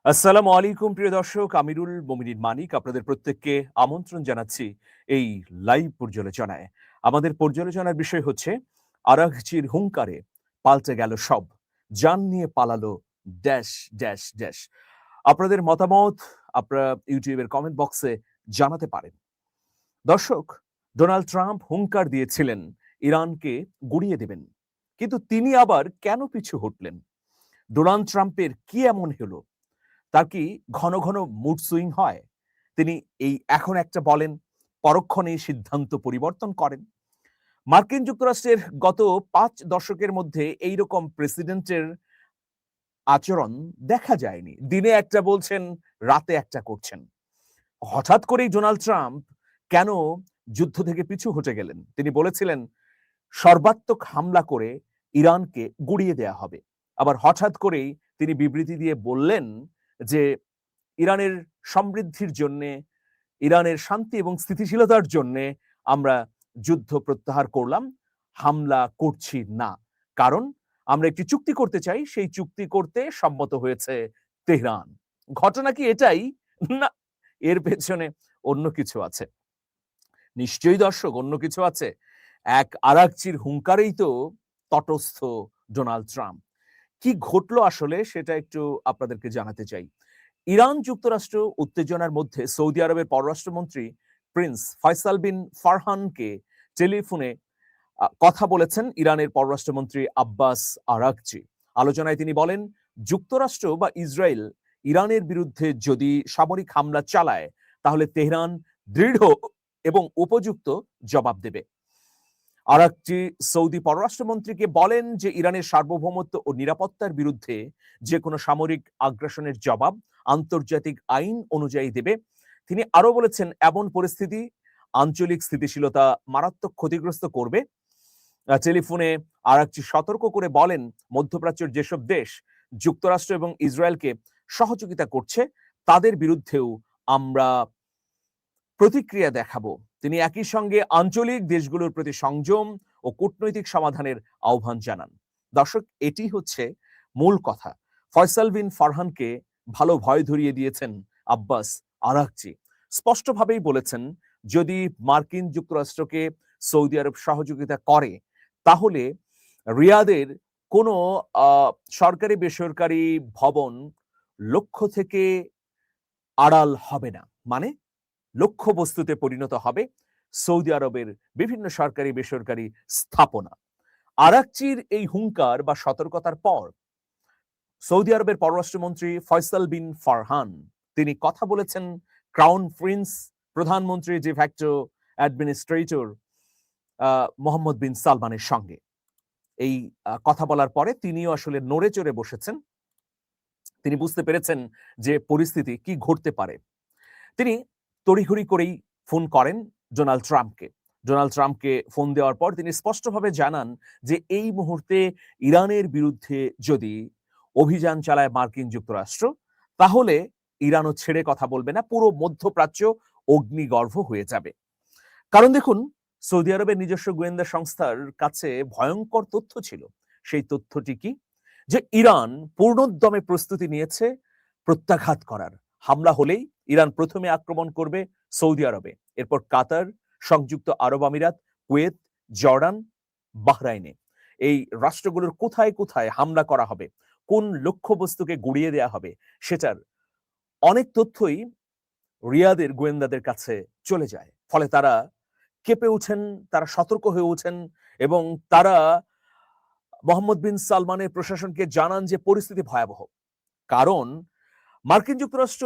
আসসালামু আলাইকুম প্রিয় দর্শক, আমিরুল মোমিনিন মানিক আপনাদের প্রত্যেককে আমন্ত্রণ জানাচ্ছি এই লাইভ পর্যালোচনায়। আমাদের পর্যালোচনার বিষয় হচ্ছে আরাঘচির হুঙ্কারে পাল্টে গেল সব, জান নিয়ে পালালো ড্যাশ ড্যাশ ড্যাশ। আপনাদের মতামত আপনারা ইউটিউবের কমেন্ট বক্সে জানাতে পারেন। দর্শক, ডোনাল্ড ট্রাম্প হুঙ্কার দিয়েছিলেন ইরানকে গুড়িয়ে দেবেন, কিন্তু তিনি আবার কেন পিছু হটলেন? ডোনাল্ড ট্রাম্পের কি এমন হলো? তার কি ঘন ঘন মুড সুইং হয়? তিনি এই এখন একটা বলেন, পরক্ষণেই সিদ্ধান্ত পরিবর্তন করেন। মার্কিন যুক্তরাষ্ট্রের গত ৫ দশকের মধ্যে এইরকম প্রেসিডেন্টের আচরণ দেখা যায়নি। দিনে একটা বলছেন, রাতে একটা করছেন। হঠাৎ করেই ডোনাল্ড ট্রাম্প কেন যুদ্ধ থেকে পিছু হটে গেলেন? তিনি বলেছিলেন সর্বাত্মক হামলা করে ইরানকে গুড়িয়ে দেয়া হবে। আবার হঠাৎ করেই তিনি বিবৃতি দিয়ে বললেন যে ইরানের সমৃদ্ধির জন্যে, ইরানের শান্তি এবং স্থিতিশীলতার জন্যে আমরা যুদ্ধ প্রত্যাহার করলাম, হামলা করছি না। কারণ আমরা একটি চুক্তি করতে চাই, সেই চুক্তি করতে সম্মত হয়েছে তেহরান। ঘটনা কি এটাই? না, এর পেছনে অন্য কিছু আছে। নিশ্চয়ই দর্শক, অন্য কিছু আছে। এক আরাকচির হুঙ্কারেই তো তটস্থ ডোনাল্ড ট্রাম্প। কি ঘটলো আসলে সেটা একটু আপনাদেরকে জানাতে চাই। ইরান যুক্তরাষ্ট্র উত্তেজনার মধ্যে সৌদি আরবের পররাষ্ট্রমন্ত্রী প্রিন্স ফয়সাল বিন ফারহানকে টেলিফোনে কথা বলেছেন ইরানের পররাষ্ট্রমন্ত্রী আব্বাস আরাকচি। আলোচনায় তিনি বলেন, যুক্তরাষ্ট্র বা ইসরায়েল ইরানের বিরুদ্ধে যদি সামরিক হামলা চালায়, তাহলে তেহরান দৃঢ় এবং উপযুক্ত জবাব দেবে। আরাকচি সৌদি পররাষ্ট্রমন্ত্রীকে বলেন যে ইরানের সার্বভৌমত্ব ও নিরাপত্তার বিরুদ্ধে যে কোনো সামরিক আগ্রাসনের জবাব আন্তর্জাতিক আইন অনুযায়ী দেবে। তিনি আরো বলেছেন, এমন পরিস্থিতি আঞ্চলিক স্থিতিশীলতা মারাত্মক ক্ষতিগ্রস্ত করবে। টেলিফোনে আরাকচি সতর্ক করে বলেন, মধ্যপ্রাচ্যের যেসব দেশ যুক্তরাষ্ট্র এবং ইসরায়েলকে সহযোগিতা করছে, তাদের বিরুদ্ধেও আমরা প্রতিক্রিয়া দেখাবো। তিনি একই সঙ্গে আঞ্চলিক দেশগুলোর প্রতি সংযম ও কূটনৈতিক সমাধানের আহ্বান জানান। দর্শক, এটি হচ্ছে মূল কথা। ফয়সাল বিন ফারহানকে ভালো ভয় ধরিয়ে দিয়েছেন আব্বাস আরাকচি। স্পষ্টভাবেই বলেছেন, যদি মার্কিন যুক্তরাষ্ট্রকে সৌদি আরব সহযোগিতা করে, তাহলে রিয়াদের কোনো সরকারি বেসরকারি ভবন লক্ষ্য থেকে আড়াল হবে না। মানে লক্ষ্যবস্তুতে পরিণত হবে সৌদি আরবের বিভিন্ন সরকারি বেসরকারি স্থাপনা। আরাকচির এই হুঙ্কার বা সতর্কতার পর সৌদি আরবের পররাষ্ট্রমন্ত্রী ফয়সাল বিন ফারহান তিনি কথা বলেছেন ক্রাউন প্রিন্স, প্রধানমন্ত্রী যে ফ্যাক্টো অ্যাডমিনিস্ট্রেটর মোহাম্মদ বিন সালমানের সঙ্গে। এই কথা বলার পরে তিনিও আসলে নড়ে চড়ে বসেছেন। তিনি বুঝতে পেরেছেন যে পরিস্থিতি কি ঘটতে পারে। তিনি তড়িঘড়ি করেই ফোন করেন ডোনাল্ড ট্রাম্পকে। ডোনাল্ড ট্রাম্পকে ফোন দেওয়ার পর তিনি স্পষ্টভাবে জানান যে এই মুহূর্তে ইরানের বিরুদ্ধে যদি অভিযান চালায় মার্কিন যুক্তরাষ্ট্র, তাহলে ইরানও ছেড়ে কথা বলবে না, পুরো মধ্যপ্রাচ্য অগ্নিগর্ভ হয়ে যাবে। কারণ দেখুন, সৌদি আরবের নিজস্ব গোয়েন্দা সংস্থার কাছে ভয়ঙ্কর তথ্য ছিল। সেই তথ্যটি কি? যে ইরান পূর্ণোদ্যমে প্রস্তুতি নিয়েছে প্রত্যাঘাত করার। হামলা হলেই ইরান প্রথমে আক্রমণ করবে সৌদি আরবে, এরপর কাতার, সংযুক্ত আরব আমিরাত, কুয়েত, জর্ডান, বাহরাইনে। এই রাষ্ট্রগুলোর কোথায় কোথায় হামলা করা হবে, কোন লক্ষ্যবস্তুকে গুড়িয়ে দেয়া হবে, সেটার অনেক তথ্যই রিয়াদের গোয়েন্দাদের কাছে চলে যায়। ফলে তারা কেঁপে উঠেন, তারা সতর্ক হয়ে ওঠেন এবং তারা মোহাম্মদ বিন সালমানের প্রশাসনকে জানান যে পরিস্থিতি ভয়াবহ। কারণ মার্কিন যুক্তরাষ্ট্র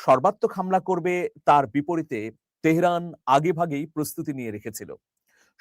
সর্বাত্মক হামলা করবে, তার বিপরীতে তেহরান আগেভাগেই প্রস্তুতি নিয়ে রেখেছিল।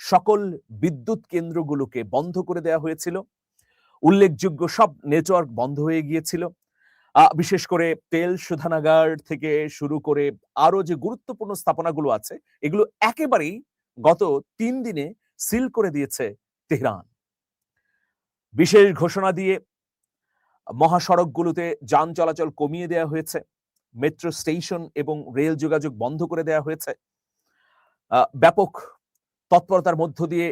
সকল বিদ্যুৎ কেন্দ্রগুলোকে বন্ধ করে দেওয়া হয়েছিল। উল্লেখযোগ্য সব নেটওয়ার্ক বন্ধ হয়ে গিয়েছিল। বিশেষ করে তেল শোধনাগার থেকে শুরু করে আরো যে গুরুত্বপূর্ণ স্থাপনাগুলো আছে, এগুলো একেবারেই গত ৩ দিনে সিল করে দিয়েছে তেহরান। বিশেষ ঘোষণা দিয়ে মহাসড়কগুলোতে যান চলাচল কমিয়ে দেওয়া হয়েছে। মেট্রো স্টেশন এবং রেল যোগাযোগ বন্ধ করে দেওয়া হয়েছে। ব্যাপক তৎপরতার মধ্য দিয়ে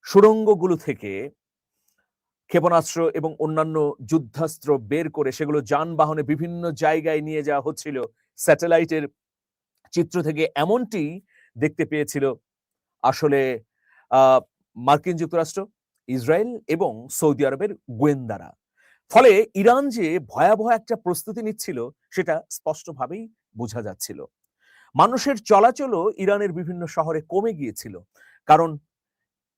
সুড়ঙ্গগুলো থেকে ক্ষেপণাস্ত্র এবং অন্যান্য যুদ্ধাস্ত্র বের করে সেগুলো যানবাহনে বিভিন্ন জায়গায় নিয়ে যাওয়া হচ্ছিল। স্যাটেলাইটের চিত্র থেকে এমনটি দেখতে পেয়েছিল আসলে মার্কিন যুক্তরাষ্ট্র, ইসরায়েল এবং সৌদি আরবের গোয়েন্দারা। ফলে ইরান যে ভয়াবহ একটা প্রস্তুতি নিচ্ছিল সেটা স্পষ্টভাবেই বোঝা যাচ্ছিল। মানুষের চলাচলও ইরানের বিভিন্ন শহরে কমে গিয়েছিল, কারণ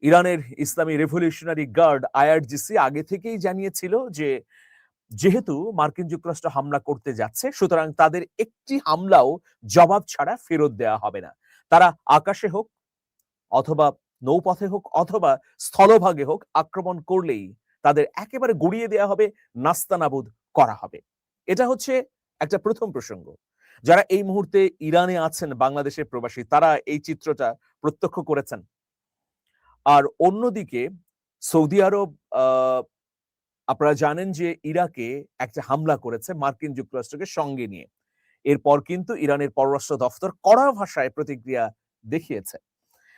ইরানের ইসলামী রেভলিউশনারি গার্ড আইআরজিসি আগে থেকেই জানিয়েছিল যে যেহেতু মার্কিন যুক্তরাষ্ট্র হামলা করতে যাচ্ছে, সুতরাং তাদের একটি হামলাও জবাব ছাড়া ফেরত দেওয়া হবে না। তারা আকাশে হোক অথবা নৌপথে হোক অথবা স্থলভাগে হোক আক্রমণ করলেই তাদের একেবারে গুড়িয়ে দেওয়া হবে, নাস্তানাবুদ করা হবে। এটা হচ্ছে একটা প্রথম প্রসঙ্গ। যারা এই মুহূর্তে ইরানে আছেন বাংলাদেশের প্রবাসী, তারা এই চিত্রটা প্রত্যক্ষ করেছেন। আর অন্যদিকে সৌদি আরব, আপনারা জানেন যে ইরাকে একটা হামলা করেছে মার্কিন যুক্তরাষ্ট্রকে সঙ্গে নিয়ে। এরপর কিন্তু ইরানের পররাষ্ট্র দফতর কড়া ভাষায় প্রতিক্রিয়া দেখিয়েছে।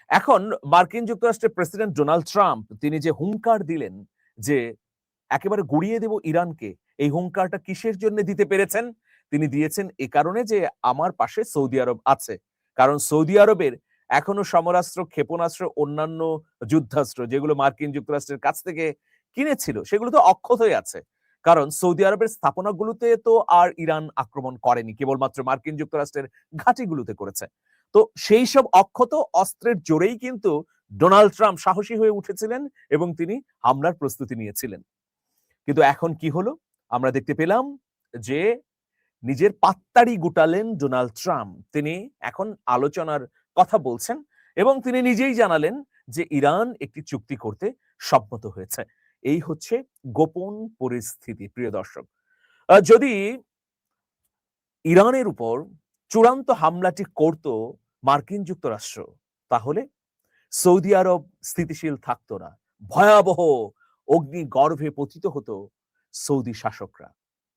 এখন মার্কিন যুক্তরাষ্ট্রের প্রেসিডেন্ট ডোনাল্ড ট্রাম্প তিনি যে হুঙ্কার দিলেন যে একেবারে গুড়িয়ে দেব ইরানকে, এই হুঙ্কারটা কিসের জন্য দিতে পেরেছেন? তিনি দিয়েছেন এ কারণে যে আমার পাশে সৌদি আরব আছে। কারণ সৌদি আরবের এখনো সমরাস্ত্র, ক্ষেপণাস্ত্র, অন্যান্য যুদ্ধাস্ত্র যেগুলো মার্কিন যুক্তরাষ্ট্রের কাছ থেকে কিনেছিল সেগুলো তো অক্ষতই আছে। কারণ সৌদি আরবের স্থাপনাগুলোতে তো আর ইরান আক্রমণ করেনি, কেবলমাত্র মার্কিন যুক্তরাষ্ট্রের ঘাঁটিগুলোতে করেছে। তো সেই সব অক্ষত অস্ত্রের জোরেই কিন্তু ডোনাল্ড ট্রাম্প সাহসী হয়ে উঠেছিলেন এবং তিনি হামলার প্রস্তুতি নিয়েছিলেন। কিন্তু এখন কি হলো? আমরা দেখতে পেলাম যে নিজের পাত্তাড়ি গুটালেন ডোনাল্ড ট্রাম্প। তিনি এখন আলোচনার কথা বলছেন এবং তিনি নিজেই জানালেন যে ইরান একটি চুক্তি করতে সম্মত হয়েছে। এই হচ্ছে গোপন পরিস্থিতি, প্রিয় দর্শক। যদি ইরানের উপর চূড়ান্ত হামলাটি করত মার্কিন যুক্তরাষ্ট্র, তাহলে সৌদি আরব স্থিতিশীল থাকতো না। ভয়াবহ অগ্নিগর্ভে পতিত হতো সৌদি শাসকরা।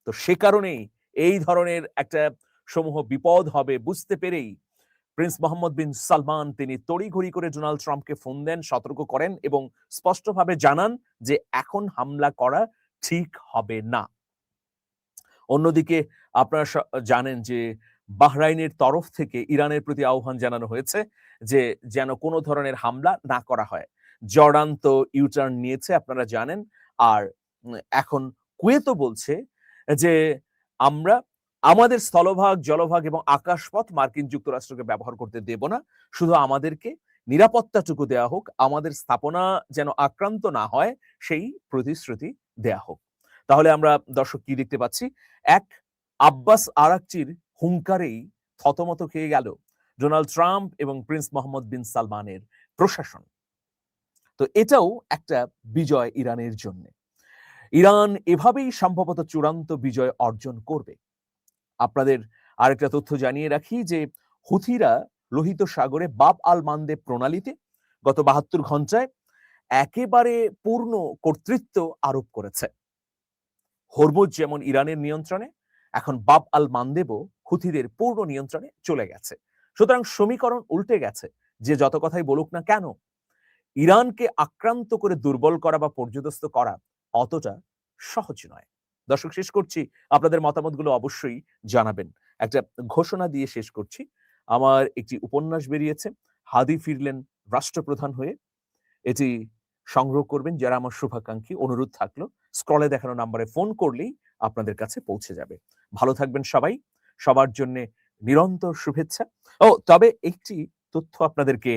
তো সে কারণেই এই ধরনের একটা সমূহ বিপদ হবে বুঝতে পেরেই প্রিন্স মোহাম্মদ বিন সালমান তিনি তড়িঘড়ি করে ডোনাল্ড ট্রাম্পকে ফোন দেন, সতর্ক করেন এবং স্পষ্টভাবে জানান যে এখন হামলা করা ঠিক হবে না। অন্যদিকে আপনারা জানেন যে বাহরাইনের তরফ থেকে ইরানের প্রতি আহ্বান জানানো হয়েছে যে যেন কোনো ধরনের হামলা না করা হয়। জর্ডান তো ইউটার্ন নিয়েছে, আপনারা জানেন। আর এখন কুয়েতও বলছে যে আমরা আমাদের স্থলভাগ, জলভাগ এবং আকাশপথ মার্কিন যুক্তরাষ্ট্রকে ব্যবহার করতে দেব না। শুধু আমাদেরকে নিরাপত্তাটুকু দেয়া হোক, আমাদের স্থাপনা যেন আক্রান্ত না হয় সেই প্রতিশ্রুতি দেয়া হোক। তাহলে আমরা দর্শক কি দেখতে পাচ্ছি? এক আব্বাস আরাকচির হুঙ্কারেই থতমত খেয়ে গেল ডোনাল্ড ট্রাম্প এবং প্রিন্স মোহাম্মদ বিন সালমানের প্রশাসন। তো এটাও একটা বিজয় ইরানের জন্য। ইরান এভাবেই সম্ভবত চূড়ান্ত বিজয় অর্জন করবে। আপনাদের আরেকটা তথ্য জানিয়ে রাখি যে হুথিরা লোহিত সাগরে বাব আল মানদেব প্রণালীতে গত ৭২ ঘন্টায় একেবারে পূর্ণ কর্তৃত্ব আরোপ করেছে। হরমুজ যেমন ইরানের নিয়ন্ত্রণে, এখন বাব আল মানদেবও হুথিদের পূর্ণ নিয়ন্ত্রণে চলে গেছে। সুতরাং সমীকরণ উল্টে গেছে। যে যত কথাই বলুক না কেন, ইরানকে আক্রান্ত করে দুর্বল করা বা পর্যদস্ত করা অতটা সহজ নয়। দর্শক, শেষ করছি। আপনাদের মতামতগুলো অবশ্যই জানাবেন। একটা ঘোষণা দিয়ে শেষ করছি। আমার একটি উপন্যাস বেরিয়েছে, হাদি ফিরলেন রাষ্ট্রপ্রধান হয়ে। এটি সংগ্রহ করবেন যারা আমার শুভাকাঙ্ক্ষী। অনুরোধ থাকলো স্ক্রলে দেখানো নাম্বারে ফোন করলেই আপনাদের কাছে পৌঁছে যাবে। ভালো থাকবেন সবাই। সবার জন্য নিরন্তর শুভেচ্ছা। তবে একটি তথ্য আপনাদেরকে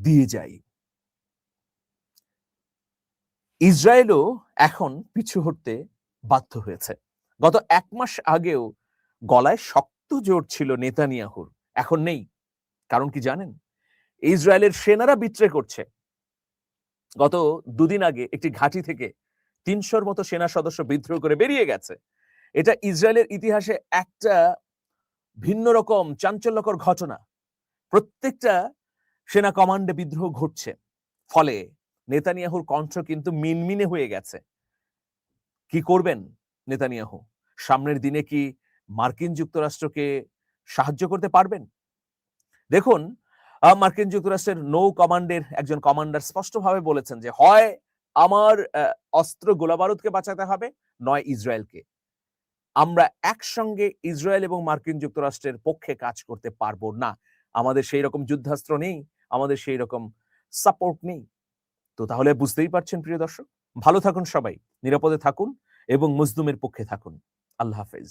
দিয়ে যাই। ইসরায়েলও এখন পিছু হটতে বাধ্য হয়েছে। গত ১ মাস আগেও গলায় শক্ত জোর ছিল নেতানিয়াহুর, এখন নেই। কারণ কি জানেন? ইসরায়েলের সেনারা বিদ্রোহ করছে। গত ২ দিন আগে একটি ঘাঁটি থেকে ৩০০-র মতো সেনা সদস্য বিদ্রোহ করে বেরিয়ে গেছে। এটা ইসরায়েলের ইতিহাসে একটা ভিন্ন রকম চাঞ্চল্যকর ঘটনা। প্রত্যেকটা সেনা কমান্ডে বিদ্রোহ ঘটছে। ফলে নেতানিয়াহুর কণ্ঠ কিন্তু মিনমিনে হয়ে গেছে। কি করবেন নেতানিয়াহু? সামনের দিনে কি মার্কিন যুক্তরাষ্ট্রকে সাহায্য করতে পারবেন? দেখুন, মার্কিন যুক্তরাষ্ট্রের নৌ কমান্ডের একজন কমান্ডার স্পষ্টভাবে বলেছেন যে হয় আমার অস্ত্র গোলাবারুদকে বাঁচাতে হবে, নয় ইসরায়েলকে। আমরা একসঙ্গে ইসরায়েল এবং মার্কিন যুক্তরাষ্ট্রের পক্ষে কাজ করতে পারবো না। আমাদের সেই রকম যুদ্ধাস্ত্র নেই, আমাদের সেই রকম সাপোর্ট নেই। তো তাহলে বুঝতেই পারছেন প্রিয় দর্শক। ভালো থাকুন সবাই, নিরাপদে থাকুন এবং মজলুমের পক্ষে থাকুন। আল্লাহ হাফেজ।